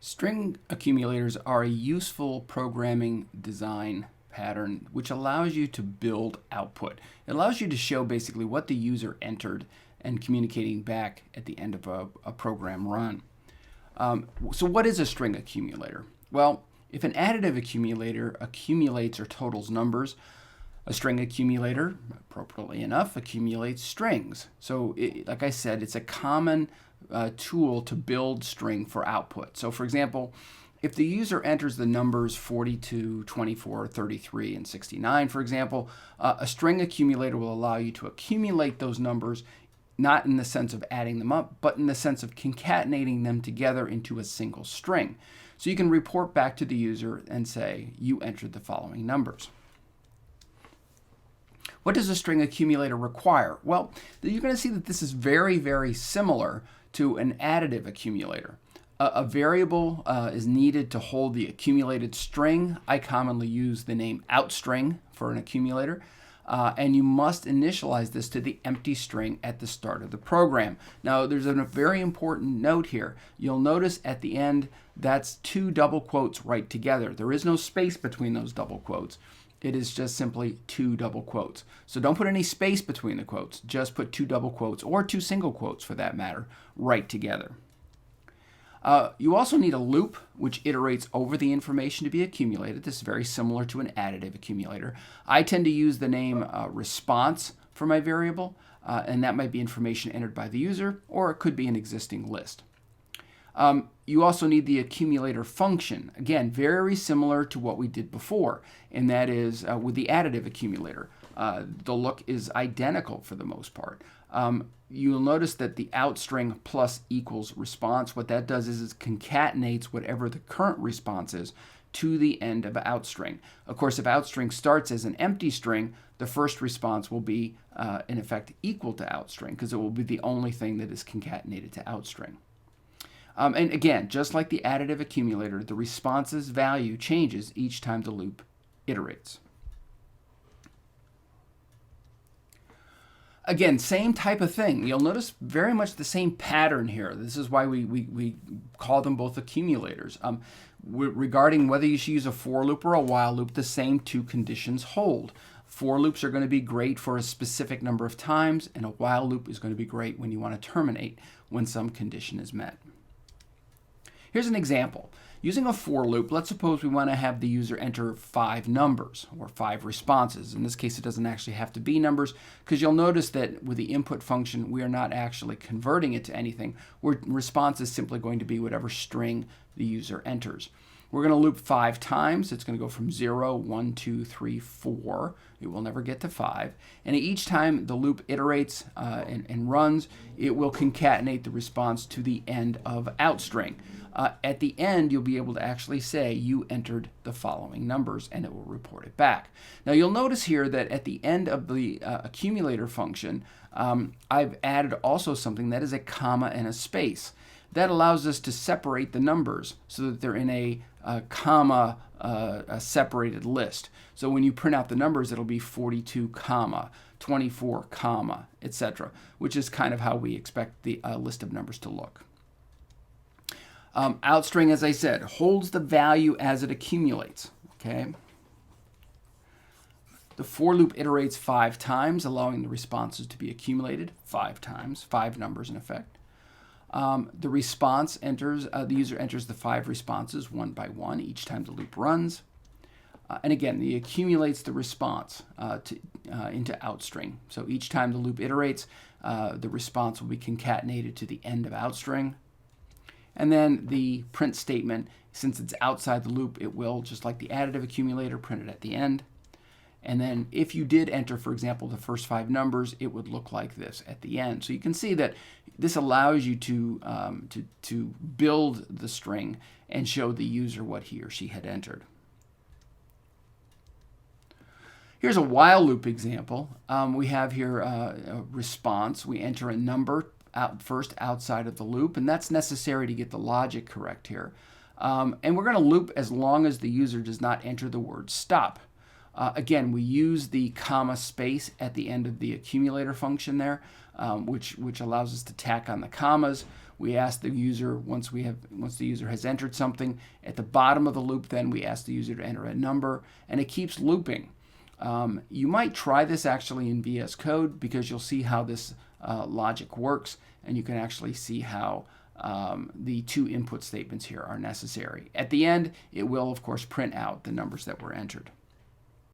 String accumulators are a useful programming design pattern which allows you to build output. It allows you to show basically what the user entered and communicating back at the end of a program run. So what is a string accumulator? Well, if an additive accumulator accumulates or totals numbers, a string accumulator, appropriately enough, accumulates strings. So like I said, it's a common tool to build string for output. So for example, if the user enters the numbers 42, 24, 33, and 69, for example, a string accumulator will allow you to accumulate those numbers, not in the sense of adding them up, but in the sense of concatenating them together into a single string. So you can report back to the user and say, you entered the following numbers. What does a string accumulator require? Well, you're going to see that this is very, very similar to an additive accumulator. A variable is needed to hold the accumulated string. I commonly use the name outString for an accumulator. And you must initialize this to the empty string at the start of the program. Now, there's a very important note here. You'll notice at the end, that's two double quotes right together. There is no space between those double quotes. It is just simply two double quotes. So don't put any space between the quotes. Just put two double quotes, or two single quotes for that matter, right together. You also need a loop which iterates over the information to be accumulated. This is very similar to an additive accumulator. I tend to use the name response for my variable, and that might be information entered by the user, or it could be an existing list. You also need the accumulator function. Again, very similar to what we did before, and that is with the additive accumulator. The look is identical for the most part. You'll notice that the outString plus equals response, what that does is it concatenates whatever the current response is to the end of outString. Of course, if outString starts as an empty string, the first response will be, in effect, equal to outString, because it will be the only thing that is concatenated to outString. And again, just like the additive accumulator, the response's value changes each time the loop iterates. Again, same type of thing. You'll notice very much the same pattern here. This is why we call them both accumulators. Regarding whether you should use a for loop or a while loop, the same two conditions hold. For loops are going to be great for a specific number of times, and a while loop is going to be great when you want to terminate when some condition is met. Here's an example. Using a for loop, let's suppose we want to have the user enter 5 numbers or 5 responses. In this case, it doesn't actually have to be numbers, because you'll notice that with the input function, we are not actually converting it to anything. Response is simply going to be whatever string the user enters. We're going to loop 5 times. It's going to go from 0, 1, 2, 3, 4. It will never get to 5. And each time the loop iterates and runs, it will concatenate the response to the end of outString. At the end, you'll be able to actually say you entered the following numbers, and it will report it back. Now, you'll notice here that at the end of the accumulator function, I've added also something that is a comma and a space. That allows us to separate the numbers so that they're in a comma separated list. So when you print out the numbers, it'll be 42 comma, 24 comma, etc., which is kind of how we expect the list of numbers to look. OutString, as I said, holds the value as it accumulates. Okay. The for loop iterates 5 times, allowing the responses to be accumulated 5 times, 5 numbers in effect. The response enters, the user enters the 5 responses one by one each time the loop runs. And again, it accumulates the response into outString. So each time the loop iterates, the response will be concatenated to the end of outString. And then the print statement, since it's outside the loop, it will, just like the additive accumulator, print it at the end. And then if you did enter, for example, the first 5 numbers, it would look like this at the end. So you can see that this allows you to build the string and show the user what he or she had entered. Here's a while loop example. We have here a response. We enter a number first outside of the loop, and that's necessary to get the logic correct here. And we're going to loop as long as the user does not enter the word stop. Again, we use the comma space at the end of the accumulator function there, which allows us to tack on the commas. we ask the user, once the user has entered something, at the bottom of the loop, then we ask the user to enter a number, and it keeps looping. You might try this actually in VS Code, because you'll see how this logic works, and you can actually see how the two input statements here are necessary. At the end, it will, of course, print out the numbers that were entered.